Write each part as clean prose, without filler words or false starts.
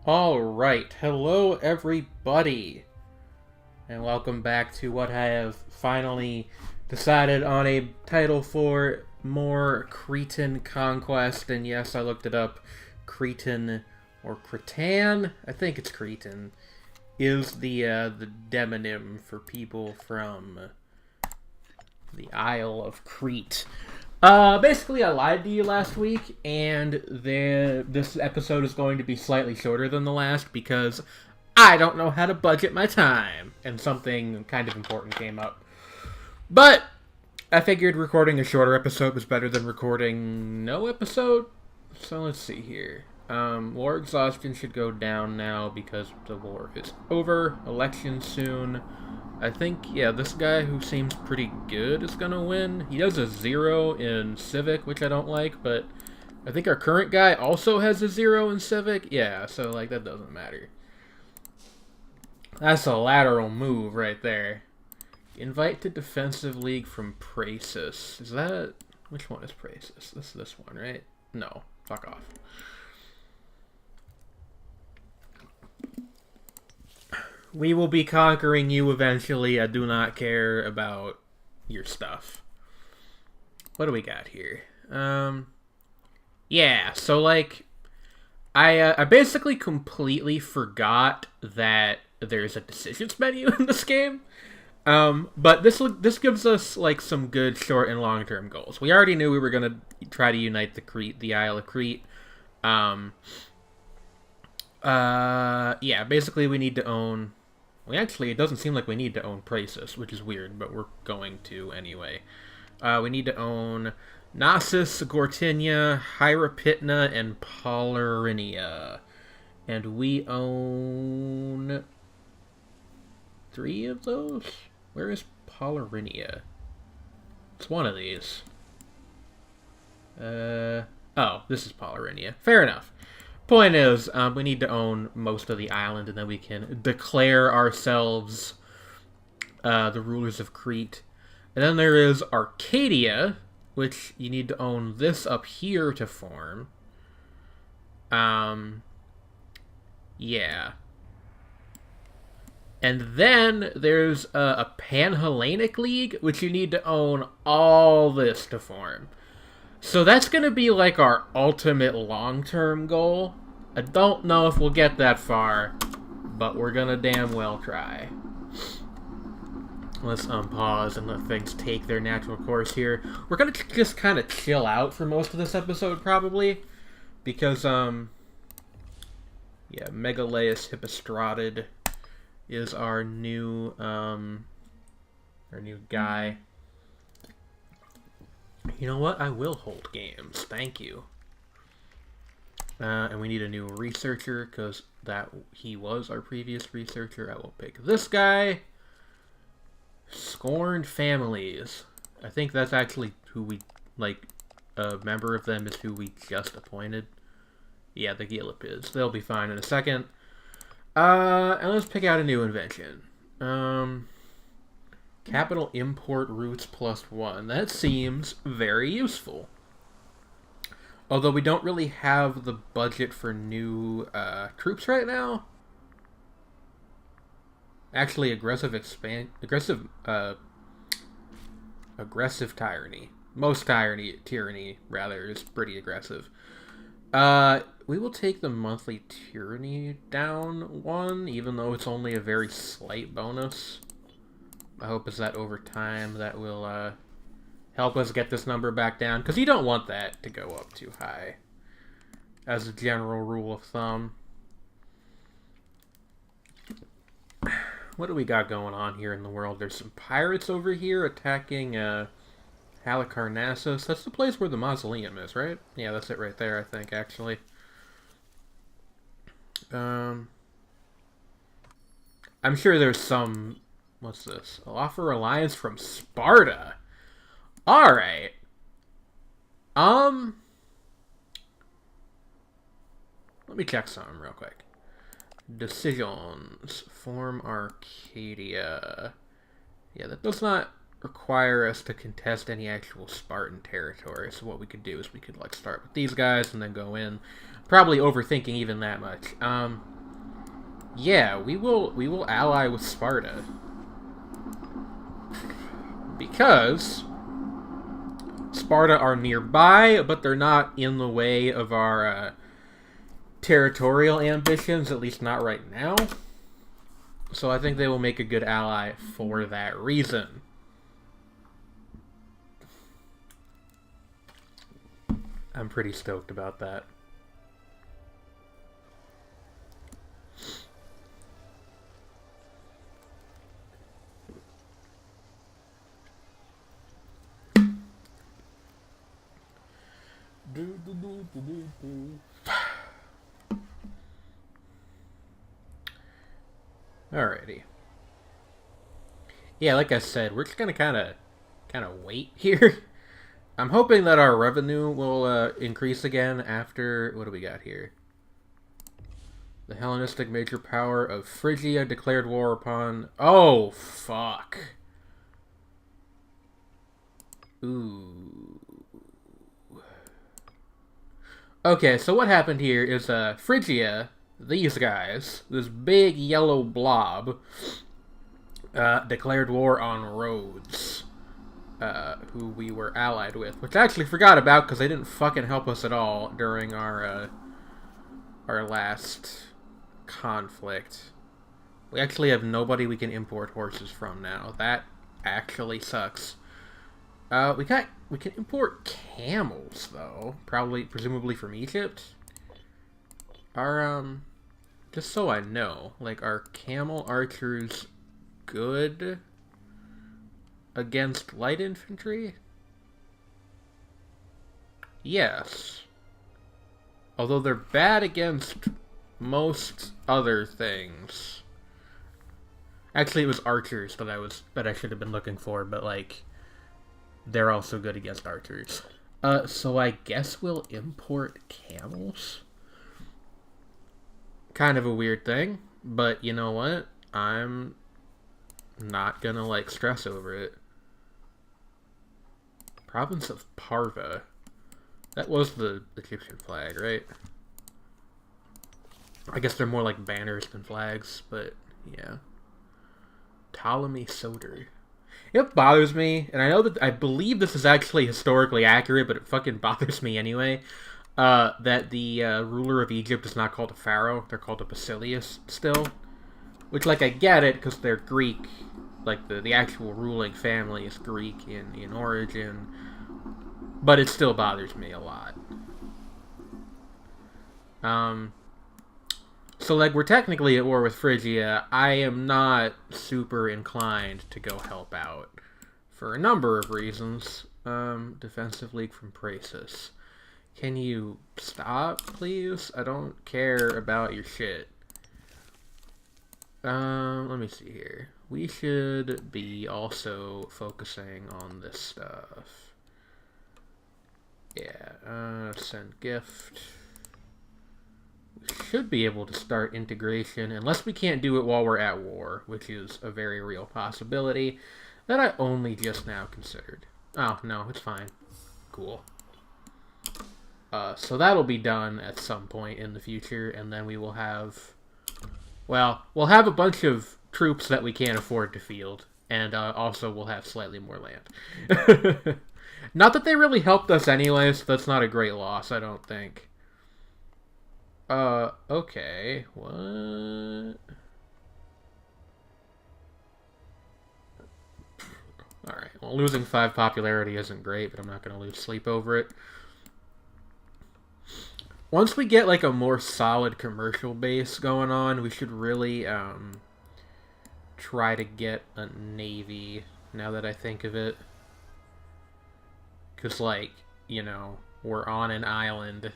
Alright, hello everybody, and welcome back to what I have finally decided on a title for: more Cretan Conquest. And yes, I looked it up. Cretan, or Cretan, I think it's Cretan, is the demonym for people from the Isle of Crete. Basically, I lied to you last week, and this episode is going to be slightly shorter than the last because I don't know how to budget my time, and something kind of important came up. But I figured recording a shorter episode was better than recording no episode. So let's see here. War exhaustion should go down now because the war is over. Election soon. I think, yeah, this guy who seems pretty good is gonna win. He does a 0 in Civic, which I don't like, but I think our current guy also has a 0 in Civic. Yeah, so, like, that doesn't matter. That's a lateral move right there. Invite to Defensive League from Praesus. Is that... which one is Praesus? This one, right? No. Fuck off. We will be conquering you eventually. I do not care about your stuff. What do we got here? Yeah, so, like, I basically completely forgot that there's a decisions menu in this game. But this gives us, like, some good short and long-term goals. We already knew we were going to try to unite the Isle of Crete. Yeah, basically we need to own... Well, actually, it doesn't seem like we need to own Praesus, which is weird, but we're going to anyway. We need to own Knossos, Gortynia, Hierapytna, and Polarinia. And we own 3 of those? Where is Polarinia? It's one of these. Oh, this is Polarinia. Fair enough. Point is, we need to own most of the island, and then we can declare ourselves the rulers of Crete. And then there is Arcadia, which you need to own this up here to form. Yeah. And then there's a Panhellenic League, which you need to own all this to form. So that's going to be like our ultimate long-term goal. I don't know if we'll get that far, but we're going to damn well try. Let's unpause and let things take their natural course here. We're going to just kind of chill out for most of this episode, probably. Because, yeah, Megalaeus Hippostratid is our new guy. You know what? I will hold games. Thank you. And we need a new researcher, because he was our previous researcher. I will pick this guy. Scorned Families. I think that's actually who we, like, a member of them is who we just appointed. Yeah, the Gilipids. They'll be fine in a second. And let's pick out a new invention. Capital import routes +1. That seems very useful. Although we don't really have the budget for new troops right now. Actually, aggressive tyranny. Most tyranny rather is pretty aggressive. We will take the monthly tyranny down 1, even though it's only a very slight bonus. My hope is that over time that will help us get this number back down, because you don't want that to go up too high, as a general rule of thumb. What do we got going on here in the world? There's some pirates over here attacking Halicarnassus. That's the place where the mausoleum is, right? Yeah, that's it right there, I think, actually. I'm sure there's some... What's this? I'll offer alliance from Sparta. Alright. Let me check something real quick. Decisions. Form Arcadia. Yeah, that does not require us to contest any actual Spartan territory. So what we could do is we could, like, start with these guys and then go in. Probably overthinking even that much. Yeah, we will ally with Sparta. Because Sparta are nearby, but they're not in the way of our territorial ambitions, at least not right now. So I think they will make a good ally for that reason. I'm pretty stoked about that. Alrighty. Yeah, like I said, we're just gonna kind of wait here. I'm hoping that our revenue will increase again after... What do we got here? The Hellenistic major power of Phrygia declared war upon... Oh, fuck. Ooh. Okay, so what happened here is Phrygia, these guys, this big yellow blob, declared war on Rhodes, who we were allied with, which I actually forgot about because they didn't fucking help us at all during our last conflict. We actually have nobody we can import horses from now. That actually sucks. We can import camels though, presumably from Egypt. Our just so I know, like, are camel archers good against light infantry? Yes. Although they're bad against most other things. Actually, it was archers that I should have been looking for, but like, they're also good against archers. So I guess we'll import camels? Kind of a weird thing, but you know what? I'm not gonna, like, stress over it. Province of Parva. That was the Egyptian flag, right? I guess they're more like banners than flags, but yeah. Ptolemy Soter. It bothers me, and I believe this is actually historically accurate, but it fucking bothers me anyway, that the ruler of Egypt is not called a pharaoh, they're called a basileus still. Which, like, I get it, because they're Greek, like, the actual ruling family is Greek in origin, but it still bothers me a lot. So, like, we're technically at war with Phrygia. I am not super inclined to go help out for a number of reasons. Defensive League from Praesus. Can you stop, please? I don't care about your shit. Let me see here. We should be also focusing on this stuff. Yeah, send gift. We should be able to start integration, unless we can't do it while we're at war, which is a very real possibility that I only just now considered. Oh, no, it's fine. Cool. So that'll be done at some point in the future, and then we will have... Well, we'll have a bunch of troops that we can't afford to field, and also we'll have slightly more land. Not that they really helped us anyway, so that's not a great loss, I don't think. Okay, what? Alright, well, losing 5 popularity isn't great, but I'm not going to lose sleep over it. Once we get, like, a more solid commercial base going on, we should really, try to get a navy, now that I think of it. Because, like, you know, we're on an island.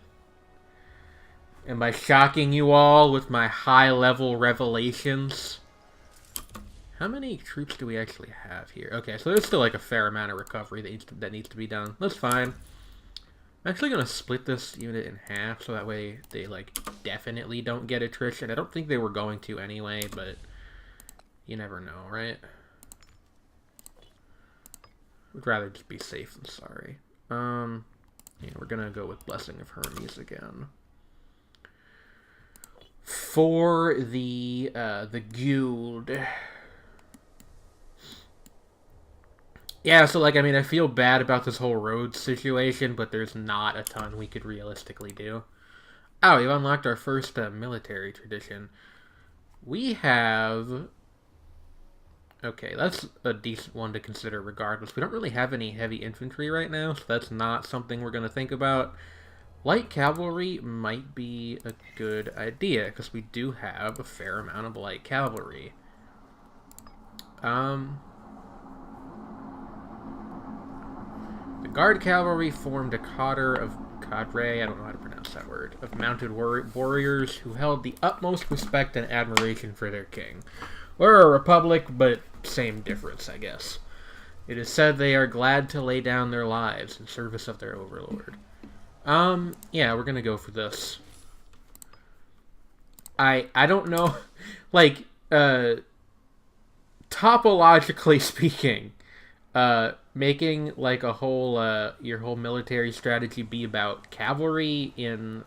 And by shocking you all with my high-level revelations... How many troops do we actually have here? Okay, so there's still, like, a fair amount of recovery that needs to be done. That's fine. I'm actually going to split this unit in half, so that way they, like, definitely don't get attrition. I don't think they were going to anyway, but you never know, right? Would rather just be safe than sorry. Yeah, we're going to go with Blessing of Hermes again. for the guild. Yeah, so, like, I mean, I feel bad about this whole road situation, but there's not a ton we could realistically do. Oh, we've unlocked our first military tradition. We have... Okay, that's a decent one to consider regardless. We don't really have any heavy infantry right now, so that's not something we're going to think about. Light cavalry might be a good idea, because we do have a fair amount of light cavalry. The guard cavalry formed a cadre, I don't know how to pronounce that word, of mounted warriors who held the utmost respect and admiration for their king. We're a republic, but same difference, I guess. It is said they are glad to lay down their lives in service of their overlord. Yeah, we're gonna go for this. I don't know, like, topologically speaking, making, like, a whole, your whole military strategy be about cavalry in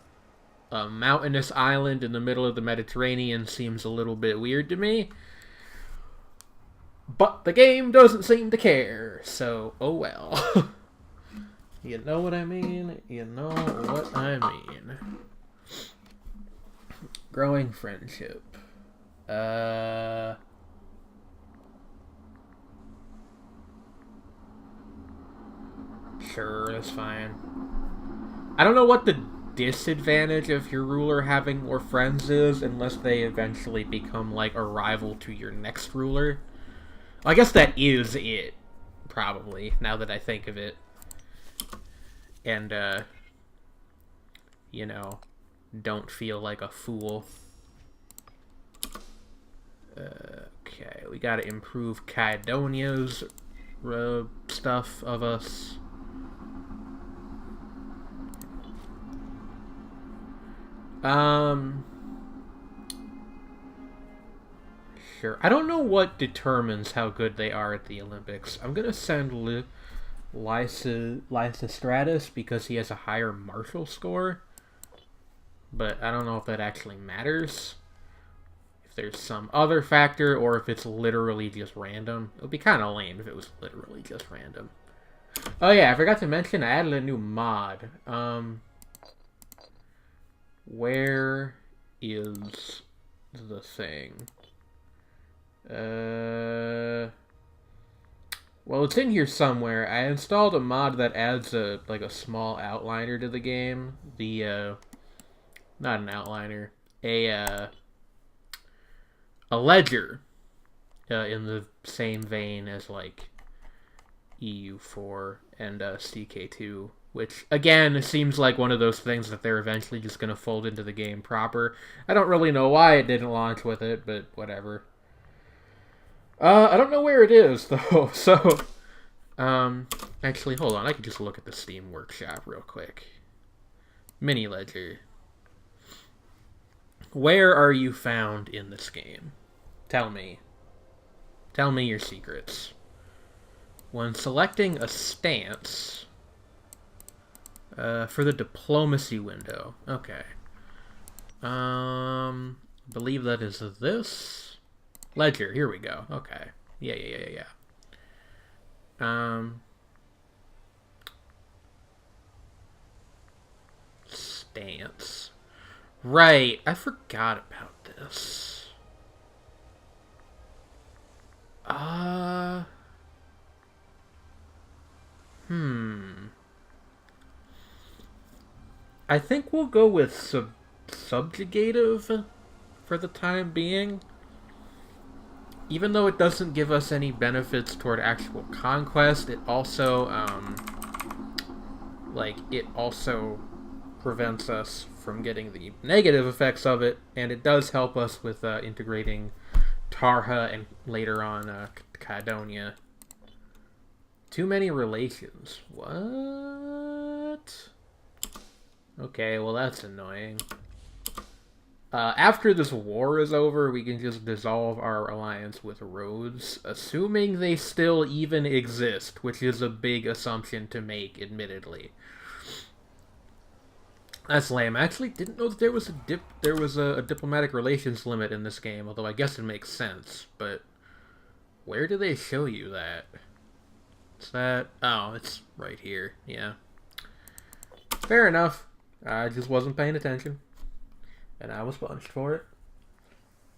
a mountainous island in the middle of the Mediterranean seems a little bit weird to me. But the game doesn't seem to care, so, oh well. You know what I mean? You know what I mean. Growing friendship. Sure, that's fine. I don't know what the disadvantage of your ruler having more friends is, unless they eventually become, like, a rival to your next ruler. I guess that is it, probably, now that I think of it. And, you know, don't feel like a fool. Okay, we gotta improve Caedonia's stuff of us. Sure. I don't know what determines how good they are at the Olympics. I'm gonna send Lysistratus because he has a higher martial score. But I don't know if that actually matters. If there's some other factor, or if it's literally just random. It would be kind of lame if it was literally just random. Oh yeah, I forgot to mention I added a new mod. Where is the thing? Well, it's in here somewhere. I installed a mod that adds a small outliner to the game. Not an outliner, a ledger, in the same vein as like EU4 and CK2, which again seems like one of those things that they're eventually just gonna fold into the game proper. I don't really know why it didn't launch with it, but whatever. I don't know where it is, though, so... actually, hold on, I can just look at the Steam Workshop real quick. Mini Ledger. Where are you found in this game? Tell me. Tell me your secrets. When selecting a stance... for the diplomacy window. Okay. I believe that is this... Ledger, here we go. Okay. Yeah. Stance. Right, I forgot about this. I think we'll go with subjugative for the time being. Even though it doesn't give us any benefits toward actual conquest, it also, it also prevents us from getting the negative effects of it, and it does help us with integrating Tarha and later on Caedonia. Too many relations. What? Okay, well that's annoying. After this war is over, we can just dissolve our alliance with Rhodes, assuming they still even exist, which is a big assumption to make, admittedly. That's lame. I actually didn't know that there was a diplomatic relations limit in this game, although I guess it makes sense. But where do they show you that? Is that... Oh, it's right here. Yeah. Fair enough. I just wasn't paying attention. And I was punished for it.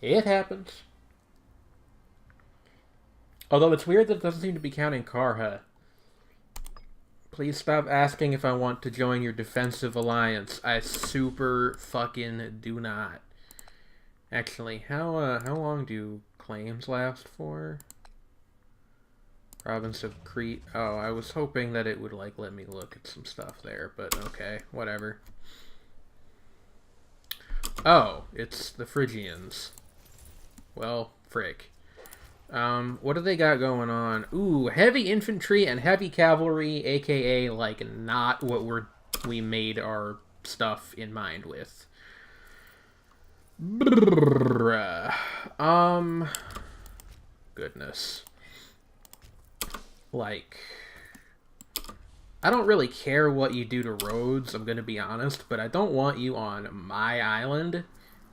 It happens. Although it's weird that it doesn't seem to be counting Karha. Please stop asking if I want to join your defensive alliance. I super fucking do not. Actually, how long do claims last for? Province of Crete. Oh, I was hoping that it would like let me look at some stuff there, but okay, whatever. Oh, it's the Phrygians. Well, frick. What do they got going on? Ooh, heavy infantry and heavy cavalry, aka like not what we made our stuff in mind with. Goodness. Like, I don't really care what you do to roads, I'm gonna be honest, but I don't want you on my island.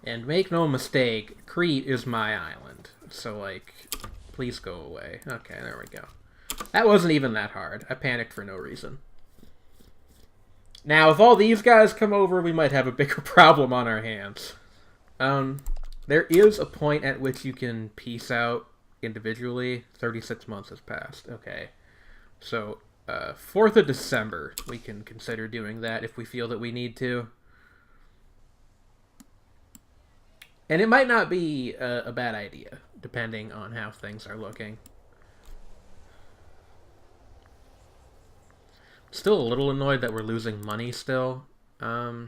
And make no mistake, Crete is my island. So, like, please go away. Okay, there we go. That wasn't even that hard. I panicked for no reason. Now, if all these guys come over, we might have a bigger problem on our hands. There is a point at which you can peace out individually. 36 months has passed. Okay. So, 4th of December, we can consider doing that if we feel that we need to. And it might not be a bad idea, depending on how things are looking. Still a little annoyed that we're losing money still. Yeah,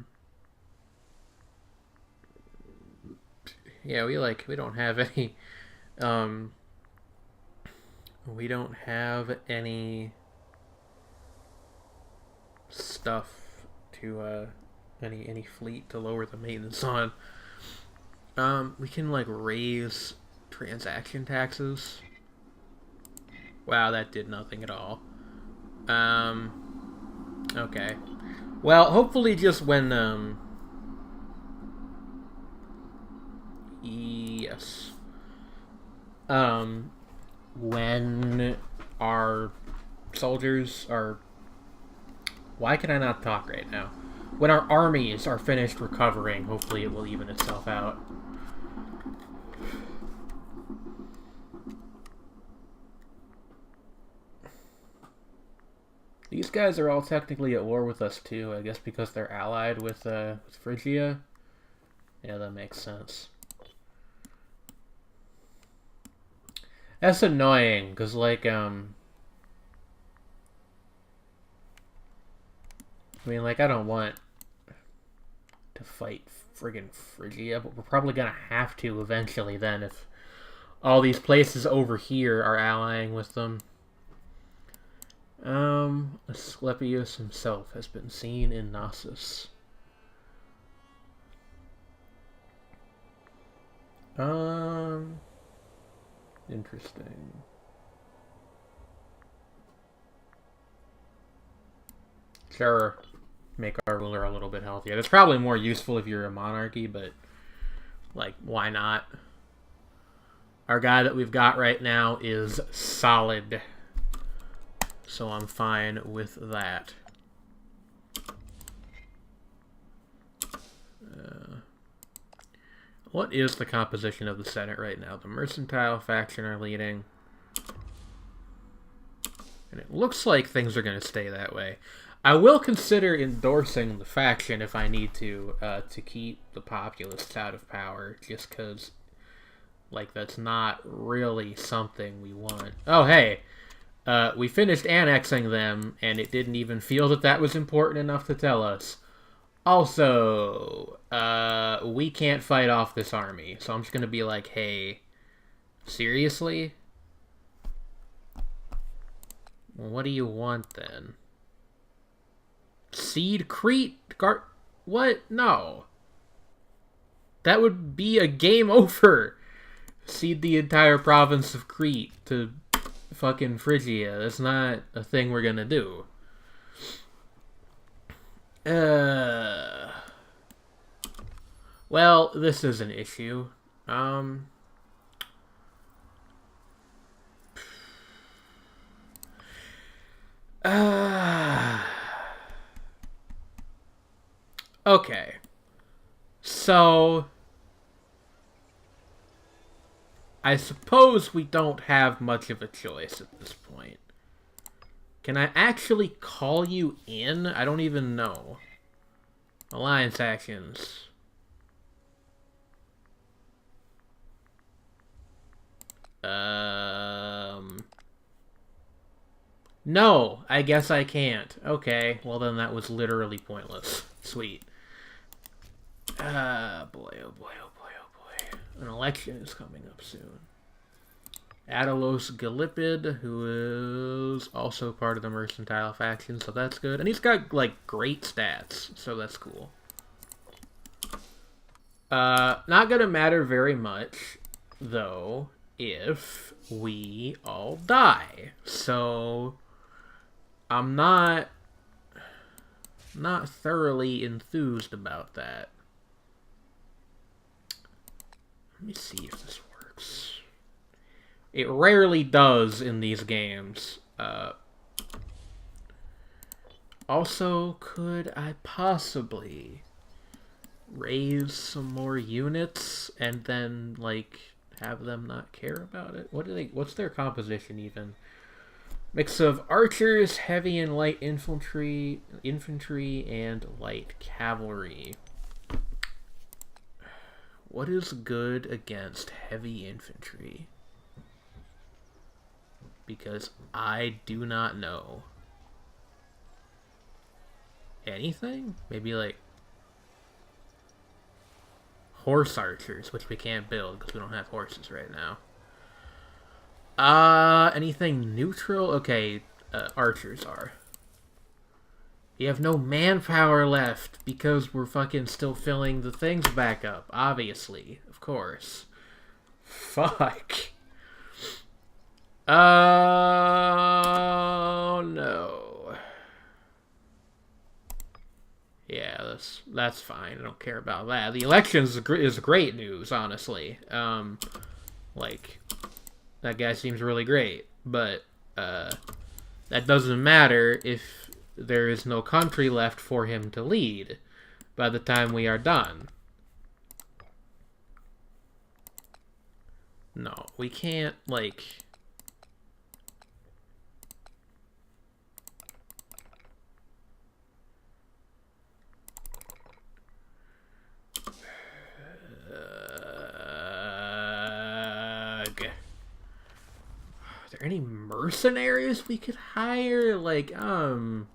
we don't have any... we don't have any stuff to, any fleet to lower the maintenance on. We can, like, raise transaction taxes. Wow, that did nothing at all. Okay. Well, hopefully just when, yes. When our soldiers are... Why can I not talk right now? When our armies are finished recovering, hopefully it will even itself out. These guys are all technically at war with us too, I guess because they're allied with Phrygia. Yeah, that makes sense. That's annoying, because, like, I mean, like, I don't want to fight friggin' Phrygia, but we're probably gonna have to eventually then if all these places over here are allying with them. Asclepius himself has been seen in Knossos. Interesting. Sure, make our ruler a little bit healthier. That's probably more useful if you're a monarchy, but, like, why not? Our guy that we've got right now is solid. So I'm fine with that. What is the composition of the Senate right now? The mercantile faction are leading. And it looks like things are going to stay that way. I will consider endorsing the faction if I need to keep the populists out of power, just because, like, that's not really something we want. Oh, hey! We finished annexing them, and it didn't even feel that that was important enough to tell us. Also, we can't fight off this army, so I'm just gonna be like, hey, seriously? Well, what do you want, then? Cede Crete? What? No. That would be a game over. Cede the entire province of Crete to fucking Phrygia. That's not a thing we're gonna do. Well, this is an issue. Okay. So, I suppose we don't have much of a choice at this point. Can I actually call you in? I don't even know. Alliance actions. No, I guess I can't. Okay, well then that was literally pointless. Sweet. Boy, oh boy, oh boy, oh boy. An election is coming up soon. Adalos Galipid, who is also part of the Mercantile faction, so that's good. And he's got, like, great stats, so that's cool. Not gonna matter very much, though, if we all die. So, I'm not thoroughly enthused about that. Let me see if this works. It rarely does in these games. Also, could I possibly raise some more units and then, like, have them not care about it? What's their composition even? Mix of archers, heavy and light infantry, and light cavalry. What is good against heavy infantry? Because I do not know. Anything? Maybe like horse archers, which we can't build because we don't have horses right now. Anything neutral? Okay, archers are. You have no manpower left because we're fucking still filling the things back up. Obviously, of course. Fuck. Oh no. Yeah, that's fine. I don't care about that. The elections is great news, honestly. Like, that guy seems really great, but that doesn't matter if there is no country left for him to lead by the time we are done. No, we can't, like... Are there any mercenaries we could hire? Like, I'm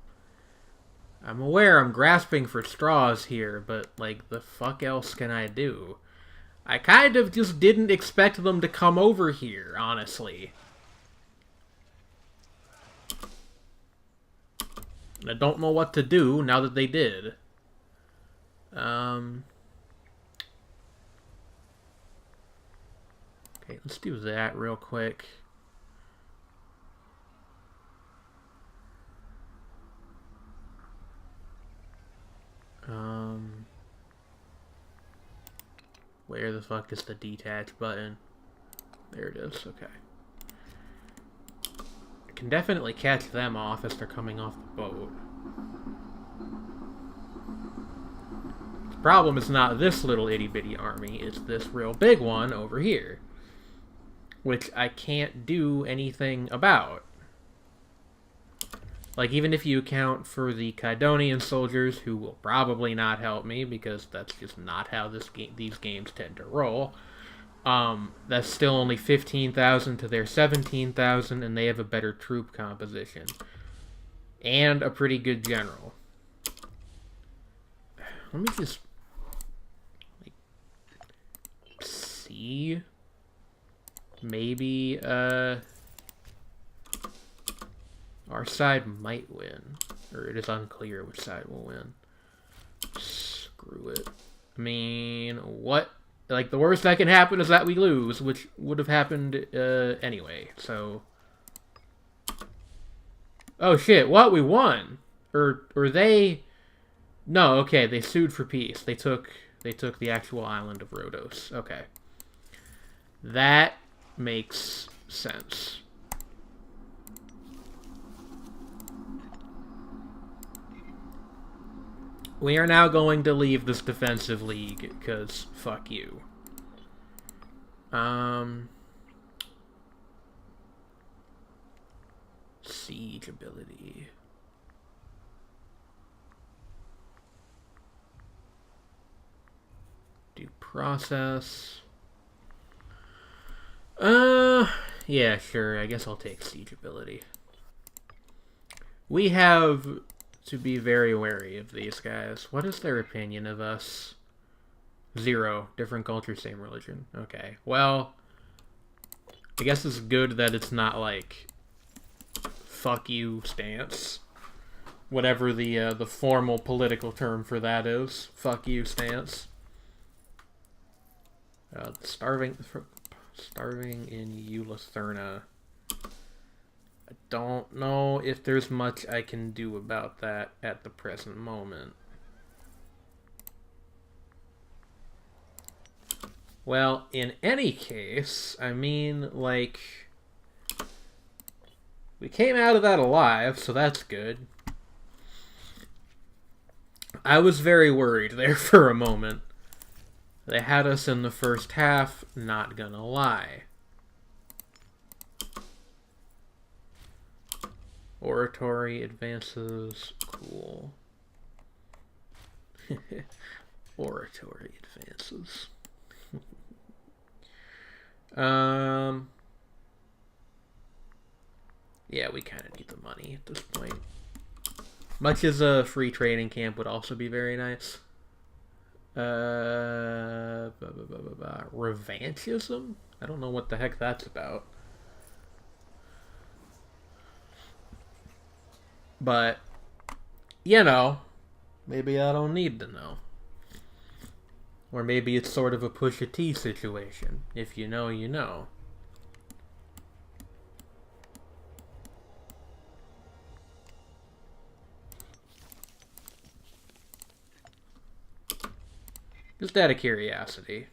aware I'm grasping for straws here, but, like, the fuck else can I do? I kind of just didn't expect them to come over here, honestly. And I don't know what to do now that they did. Okay, let's do that real quick. Where the fuck is the detach button? There it is, okay. I can definitely catch them off as they're coming off the boat. The problem is not this little itty-bitty army, it's this real big one over here. Which I can't do anything about. Like, even if you account for the Kydonian soldiers, who will probably not help me, because that's just not how these games tend to roll, that's still only 15,000 to their 17,000, and they have a better troop composition. And a pretty good general. Let me just... like, see... Maybe, our side might win. Or it is unclear which side will win. Screw it. I mean, what? Like, the worst that can happen is that we lose, which would have happened, anyway, so... Oh shit, what? We won! Or they... No, okay, they sued for peace. They took They took the actual island of Rhodos. Okay. That makes sense. We are now going to leave this defensive league, because fuck you. Siege ability. Due process. Yeah, sure. I guess I'll take siege ability. We have to be very wary of these guys. What is their opinion of us? 0. Different culture, same religion. Okay. Well, I guess it's good that it's not like fuck you stance. Whatever the formal political term for that is. Fuck you stance. Starving in Eulitherna. I don't know if there's much I can do about that at the present moment. Well, in any case, I mean, like, we came out of that alive, so that's good. I was very worried there for a moment. They had us in the first half, not gonna lie. Oratory advances, cool. Oratory advances. Yeah, we kind of need the money at this point. Much as a free training camp would also be very nice. Revanchism? I don't know what the heck that's about. But, you know, maybe I don't need to know. Or maybe it's sort of a Pusha T situation. If you know, you know. Just out of curiosity.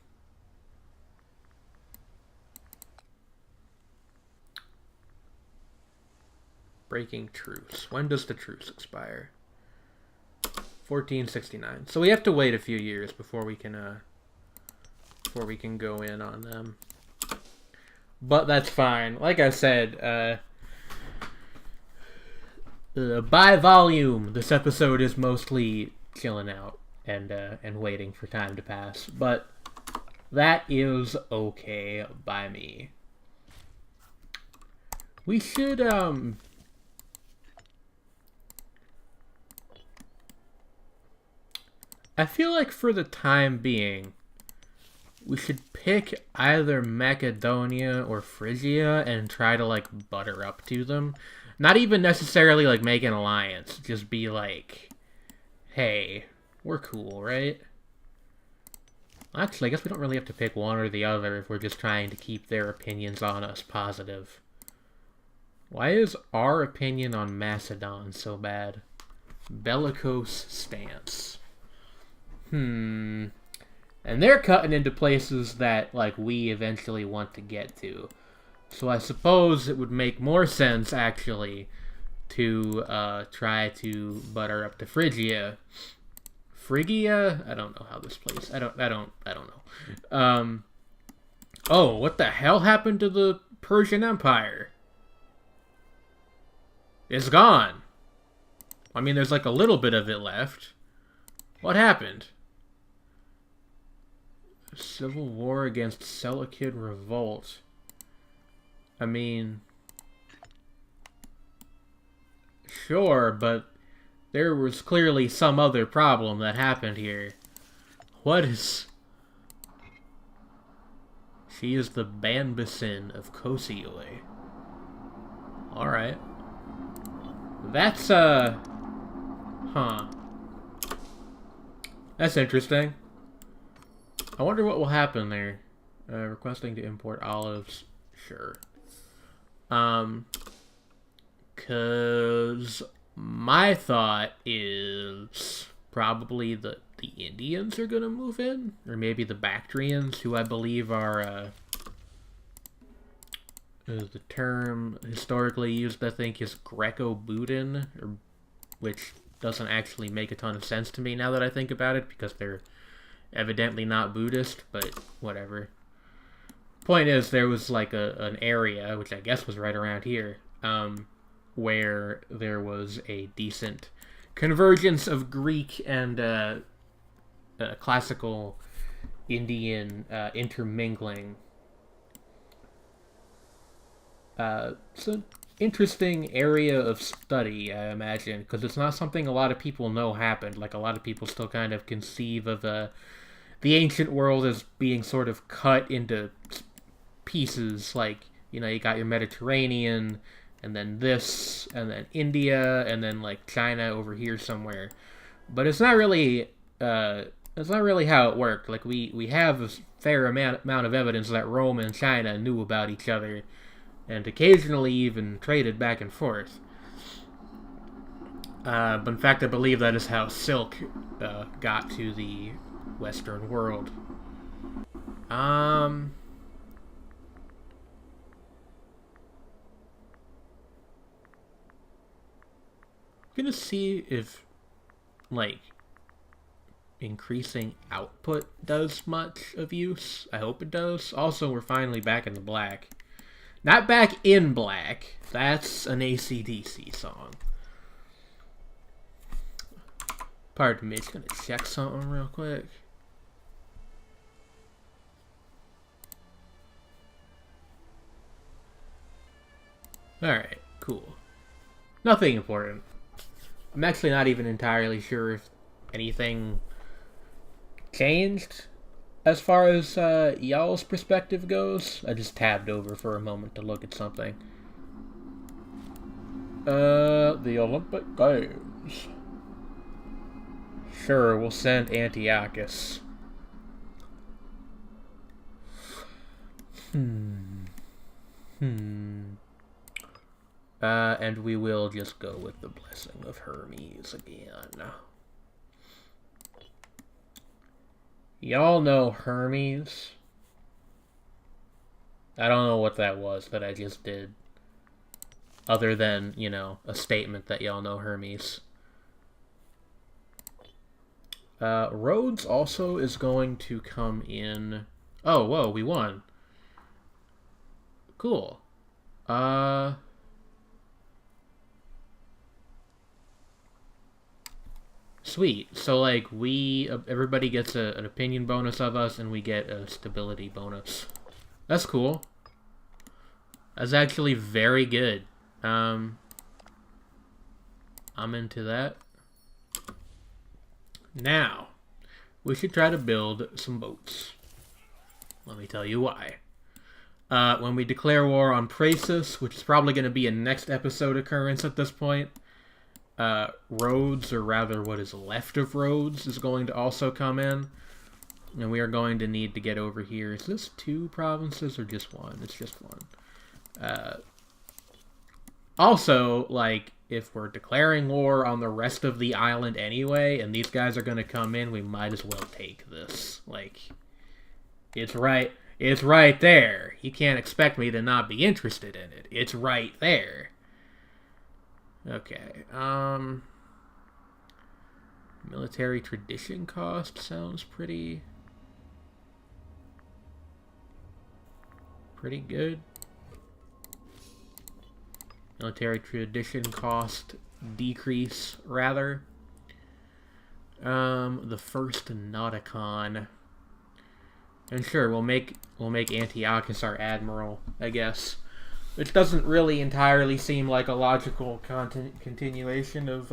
Breaking truce. When does the truce expire? 1469. So we have to wait a few years before we can go in on them. But that's fine. Like I said, by volume, this episode is mostly chilling out and waiting for time to pass. But that is okay by me. We should I feel like for the time being, we should pick either Macedonia or Phrygia and try to, like, butter up to them. Not even necessarily, like, make an alliance. Just be like, hey, we're cool, right? Actually, I guess we don't really have to pick one or the other if we're just trying to keep their opinions on us positive. Why is our opinion on Macedon so bad? Bellicose stance. And they're cutting into places that, like, we eventually want to get to. So I suppose it would make more sense, actually, to try to butter up to Phrygia. Phrygia? I don't know how this plays. I don't know. Oh, what the hell happened to the Persian Empire? It's gone. I mean, there's like a little bit of it left. What happened? Civil war against Seleucid revolt. I mean, sure, but there was clearly some other problem that happened here. What is... She is the Banbasin of Kosioi. Alright. That's, Huh. That's interesting. I wonder what will happen there. Requesting to import olives. Sure. Cause my thought is probably the the Indians are gonna move in, or maybe the Bactrians, who I believe are the term historically used, I think, is Greco-Buddhin, which doesn't actually make a ton of sense to me now that I think about it, because they're evidently not Buddhist, but whatever. Point is, there was like an area, which I guess was right around here, where there was a decent convergence of Greek and classical Indian intermingling. It's an interesting area of study, I imagine, because it's not something a lot of people know happened. Like, a lot of people still kind of conceive of the ancient world as being sort of cut into pieces. Like, you know, you got your Mediterranean, and then this, and then India, and then like China over here somewhere. But it's not really how it worked. Like, we have a fair amount of evidence that Rome and China knew about each other, and occasionally even traded back and forth. But in fact, I believe that is how silk got to the Western world. I'm gonna see if, like, increasing output does much of use. I hope it does. Also, we're finally back in the black. Not back in black. That's an AC/DC song. Pardon me, just gonna check something real quick. Alright, cool. Nothing important. I'm actually not even entirely sure if anything changed as far as y'all's perspective goes. I just tabbed over for a moment to look at something. The Olympic Games. Sure, we'll send Antiochus. And we will just go with the blessing of Hermes again. Y'all know Hermes? I don't know what that was that I just did. Other than, you know, a statement that y'all know Hermes. Rhodes also is going to come in... Oh, whoa, we won. Cool. Sweet. So, like, everybody gets an opinion bonus of us, and we get a stability bonus. That's cool. That's actually very good. I'm into that. Now, we should try to build some boats. Let me tell you why. When we declare war on Praesus, which is probably going to be a next episode occurrence at this point, Rhodes, or rather what is left of Rhodes, is going to also come in. And we are going to need to get over here. Is this 2 provinces or just 1? It's just 1. Also, like, if we're declaring war on the rest of the island anyway, and these guys are going to come in, we might as well take this. Like, it's right there. You can't expect me to not be interested in it. It's right there. Okay, military tradition cost sounds pretty good. Military tradition cost decrease, rather. The first Nauticon. And sure, we'll make Antiochus our admiral, I guess. Which doesn't really entirely seem like a logical continuation of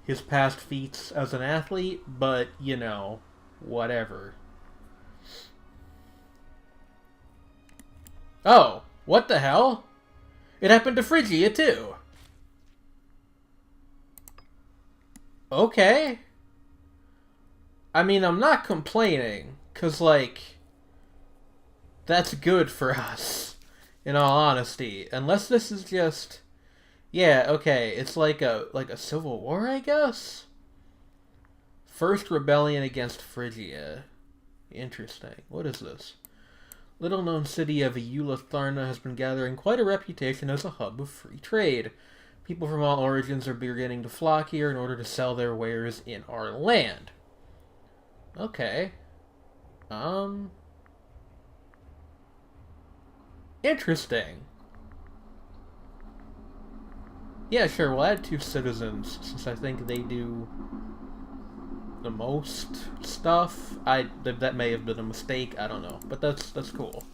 his past feats as an athlete, but, you know, whatever. Oh, what the hell? It happened to Phrygia, too. Okay. I mean, I'm not complaining, because, like, that's good for us. In all honesty, unless this is just, yeah, okay, it's like a civil war, I guess. First rebellion against Phrygia. Interesting. What is this? Little-known city of Eulitharna has been gathering quite a reputation as a hub of free trade. People from all origins are beginning to flock here in order to sell their wares in our land. Okay. Interesting. Yeah, sure, we'll add 2 citizens, since I think they do the most stuff. That may have been a mistake, I don't know. But that's cool.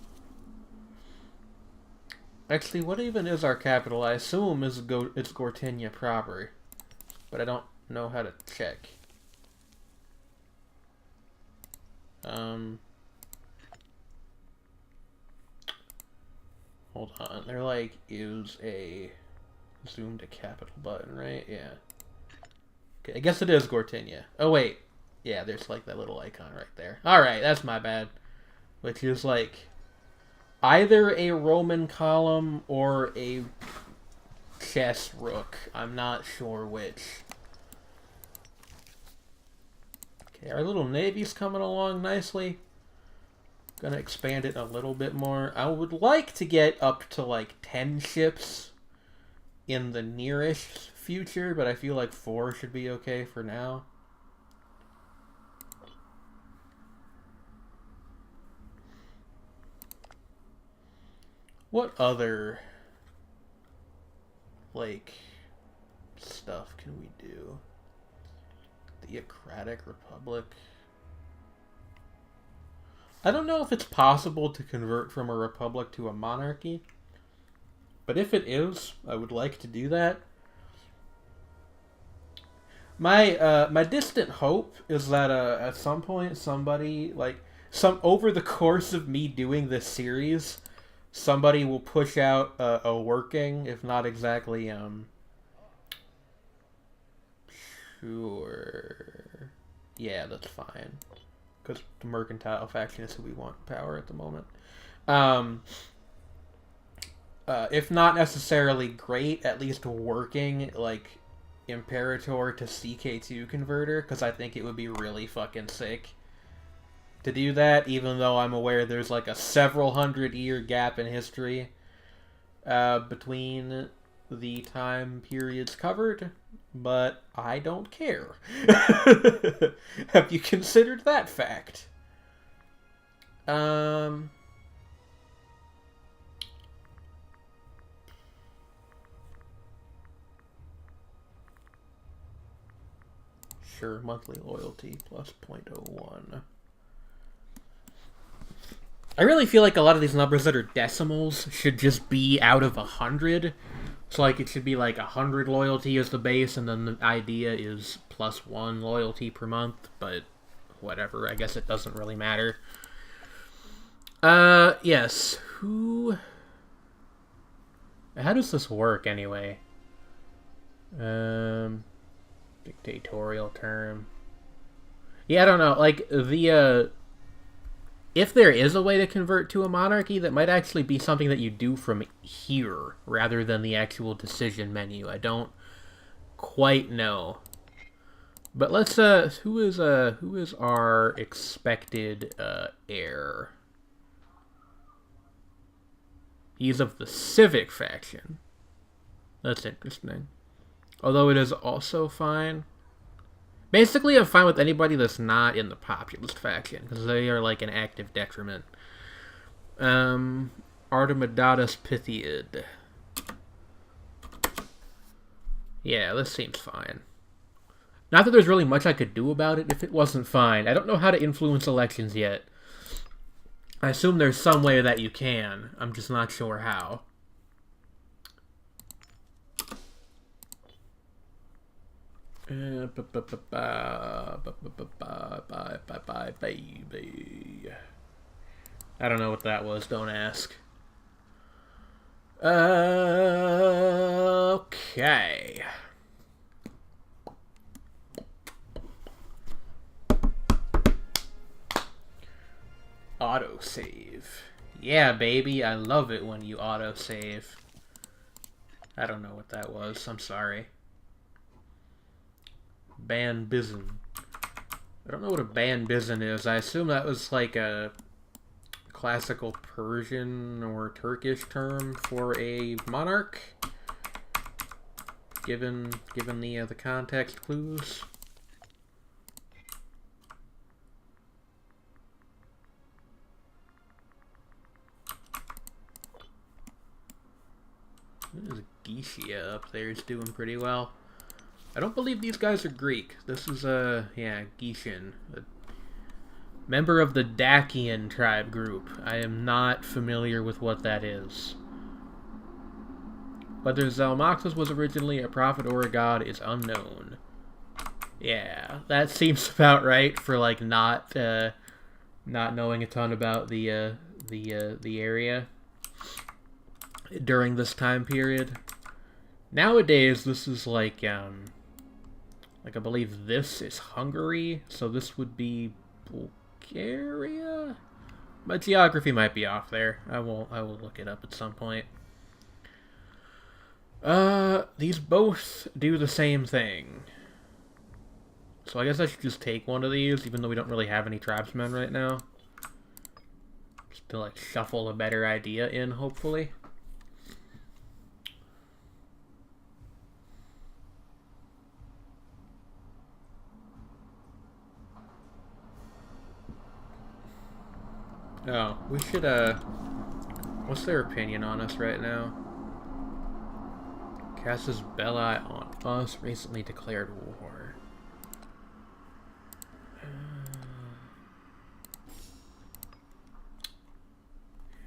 Actually, what even is our capital? I assume it's Gortynia proper. But I don't know how to check. Hold on. There, like, is a zoom to capital button, right? Yeah. Okay, I guess it is Gortynia. Oh, wait. Yeah, there's, like, that little icon right there. Alright, that's my bad. Which is, like, either a Roman column or a chess rook. I'm not sure which. Okay, our little navy's coming along nicely. Gonna expand it a little bit more. I would like to get up to like 10 ships in the nearish future, but I feel like 4 should be okay for now. What other like stuff can we do? Theocratic Republic. I don't know if it's possible to convert from a republic to a monarchy, but if it is, I would like to do that. My distant hope is that at some point somebody, like, over the course of me doing this series, somebody will push out a working, if not exactly sure. Yeah, that's fine. Because the mercantile faction is who we want in power at the moment. If not necessarily great, at least working, like, Imperator to CK2 converter, because I think it would be really fucking sick to do that, even though I'm aware there's, like, a several 100-year gap in history between the time periods covered, but I don't care. Have you considered that fact? Sure, monthly loyalty plus 0.01. I really feel like a lot of these numbers that are decimals should just be out of 100. So, like, it should be, like, 100 loyalty as the base, and then the idea is +1 loyalty per month, but whatever, I guess it doesn't really matter. Yes, how does this work, anyway? Dictatorial term. Yeah, I don't know, like, if there is a way to convert to a monarchy, that might actually be something that you do from here, rather than the actual decision menu. I don't quite know. But let's, who is our expected, heir? He's of the civic faction. That's interesting. Although it is also fine. Basically, I'm fine with anybody that's not in the populist faction, because they are, like, an active detriment. Artemadatus Pythiid. Yeah, this seems fine. Not that there's really much I could do about it if it wasn't fine. I don't know how to influence elections yet. I assume there's some way that you can. I'm just not sure how. I don't know what that was, don't ask. Okay. Autosave. Yeah, baby, I love it when you autosave. I don't know what that was, I'm sorry. Ban Bizen. I don't know what a Banbizin is. I assume that was like a classical Persian or Turkish term for a monarch, given the context clues. There's Geisha up there. It's doing pretty well. I don't believe these guys are Greek. This is yeah, Geishan, a member of the Dacian tribe group. I am not familiar with what that is. Whether Zalmoxis was originally a prophet or a god is unknown. Yeah, that seems about right for like not knowing a ton about the area during this time period. Nowadays, this is like I believe this is Hungary, so this would be Bulgaria. My geography might be off there. I will look it up at some point. These both do the same thing. So I guess I should just take one of these, even though we don't really have any tribesmen right now. Just to like shuffle a better idea in, hopefully. Oh, we should, what's their opinion on us right now? Casus Belli on us, recently declared war.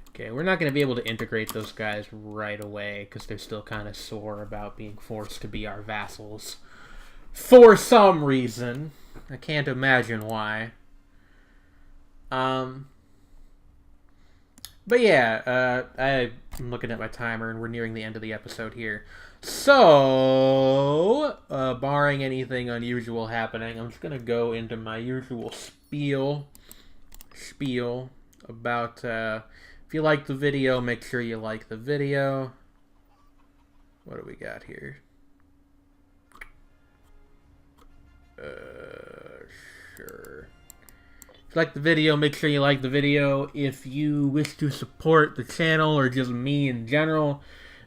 Okay, we're not going to be able to integrate those guys right away, because they're still kind of sore about being forced to be our vassals. For some reason. I can't imagine why. But yeah, I'm looking at my timer, and we're nearing the end of the episode here. So, barring anything unusual happening, I'm just going to go into my usual spiel about, if you like the video, make sure you like the video. What do we got here? Sure. If you like the video, make sure you like the video. If you wish to support the channel or just me in general,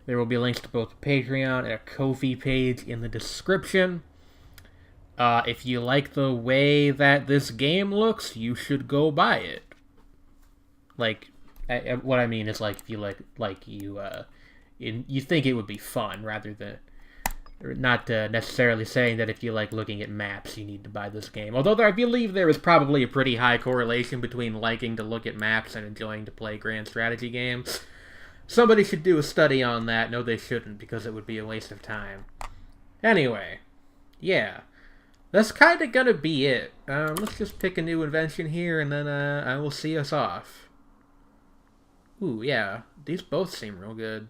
there will be links to both the Patreon and a Ko-fi page in the description. If you like the way that this game looks, you should go buy it. Like, what I mean is, like, if you you think it would be fun, rather than not necessarily saying that if you like looking at maps, you need to buy this game. Although I believe there is probably a pretty high correlation between liking to look at maps and enjoying to play grand strategy games. Somebody should do a study on that. No, they shouldn't, because it would be a waste of time. Anyway, yeah. That's kind of gonna be it. Let's just pick a new invention here, and then I will see us off. Ooh, yeah. These both seem real good.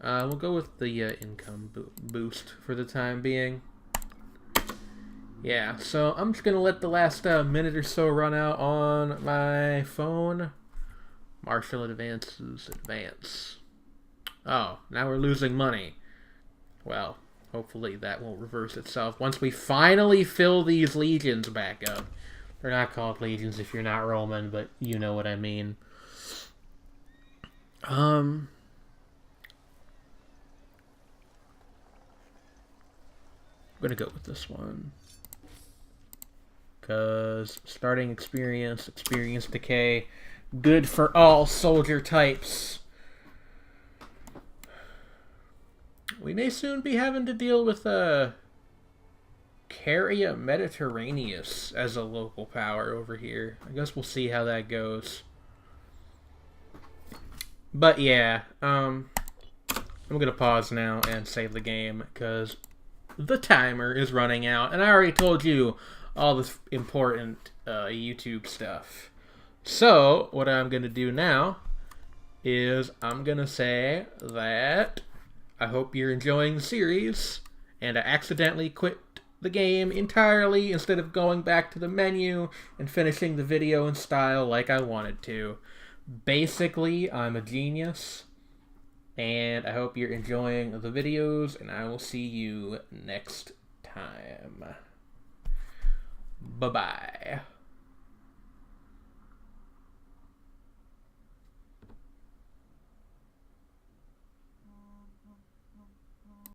We'll go with the income boost for the time being. Yeah, so I'm just going to let the last minute or so run out on my phone. Martial advances, advance. Oh, now we're losing money. Well, hopefully that won't reverse itself once we finally fill these legions back up. They're not called legions if you're not Roman, but you know what I mean. I'm gonna go with this one, because starting experience decay, good for all soldier types. We may soon be having to deal with Caria Mediterraneus as a local power over here. I guess we'll see how that goes. But yeah, I'm gonna pause now and save the game, because the timer is running out, and I already told you all this important YouTube stuff. So, what I'm going to do now is I'm going to say that I hope you're enjoying the series, and I accidentally quit the game entirely instead of going back to the menu and finishing the video in style like I wanted to. Basically, I'm a genius. And I hope you're enjoying the videos, and I will see you next time. Bye-bye.